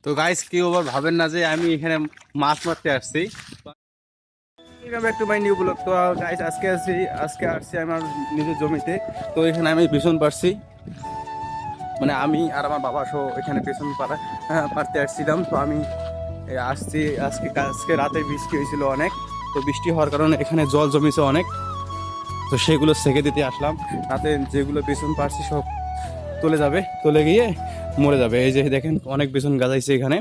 তো গাইস কেউ আবার ভাবেন না যে আমি এখানে মাছ মারতে আসছি। একটু মাই নিউ ব্লগ। তো গাইস আজকে আসছি আমার নিজের জমিতে। তো এখানে আমি বিছন পারছি, মানে আমি আর আমার বাবা সহ এখানে বিছন পারতে আসছিলাম। তো আমি আসছি আজকে আজকে রাতে বৃষ্টি হয়েছিল অনেক। তো বৃষ্টি হওয়ার কারণে এখানে জল জমেছে অনেক। তো সেগুলো সেকে দিতে আসলাম। রাতে যেগুলো বিছন পারছি সব চলে গিয়ে মরে যাবে। এই যে দেখেন অনেক বিছন গাজাইছে এখানে।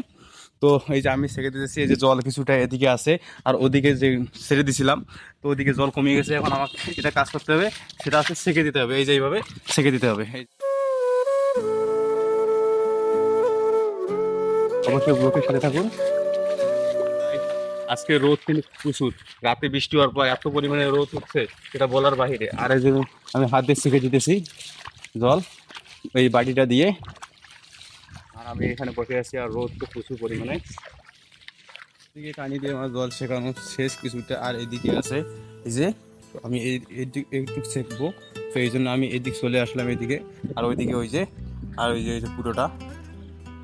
তো এই যে আমি সেকে দিতেছি, এই যে জল কিছুটা এদিকে আছে আর ওদিকে যে ছেড়ে দিছিলাম, তো ওদিকে জল কমে গেছে। এখন আমাকে এটা কাজ করতে হবে, সেটা আছে সেকে দিতে হবে। এই যে এইভাবে সেকে দিতে হবে। অবশ্যই ব্লকের সাথে থাকুন। আজকে রোদ কিন্তু প্রচুর, রাতে বৃষ্টি হওয়ার পর এত পরিমাণে রোদ উঠছে সেটা বলার বাহিরে। আর এই যে আমি হাত দিয়ে সেকে দিতেছি জল এই বাটিটা দিয়ে। আর আমি এখানে বসে আছি আর রোদ তো প্রচুর পরিমাণে। এদিকে পানি দিয়ে আমার জল শেখানো শেষ কিছুটা, আর এদিকে আছে এই যে আমি এইটুকু শেখবো। তো এই জন্য আমি এদিক চলে আসলাম এদিকে, আর ওইদিকে ওই যে ওই যে পুরোটা,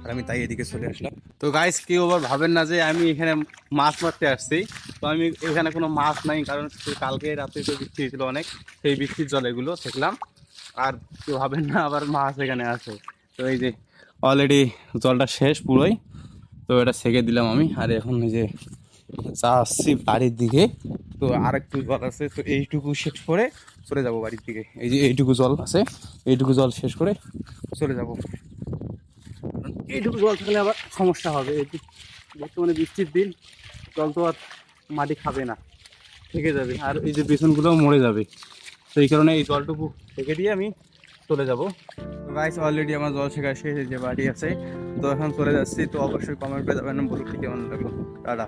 আর আমি তাই এদিকে চলে আসলাম। তো গাইস কেউ আবার ভাবেন না যে আমি এখানে মাছ মারতে আসছি। তো আমি এখানে কোনো মাছ নাই, কারণ কালকে রাতে তো বৃষ্টি হয়েছিল অনেক, সেই বৃষ্টির জল এগুলো দেখলাম। আর কেউ ভাবেন না আবার মাছ এখানে আছে। তো এই যে অলরেডি জলটা শেষ পুরোই। তো এটা সেকে দিলাম আমি, আর এখন এই যে আসছি বাড়ির দিকে। তো আর একটু জল আছে, তো এইটুকু শেষ করে চলে যাব বাড়ির দিকে। এই যে এইটুকু জল আছে, এইটুকু জল শেষ করে চলে যাব। এইটুকু জল থাকলে আবার সমস্যা হবে। এই বর্তমানে বৃষ্টির দিন, জল তো আর মাটি খাবে না, থেকে যাবে, আর এই যে বেসনগুলোও মরে যাবে। তো এই কারণে এই জলটুকু থেকে দিয়ে আমি চলে যাব। গাইস অলরেডি আমার জল শেখা শেষ, যে বাড়ি আছে। তো এখন চলে যাচ্ছি। তো অবশ্যই কমেন্ট করে যাবেন ব্লগটি কেমন লাগলো। টাটা।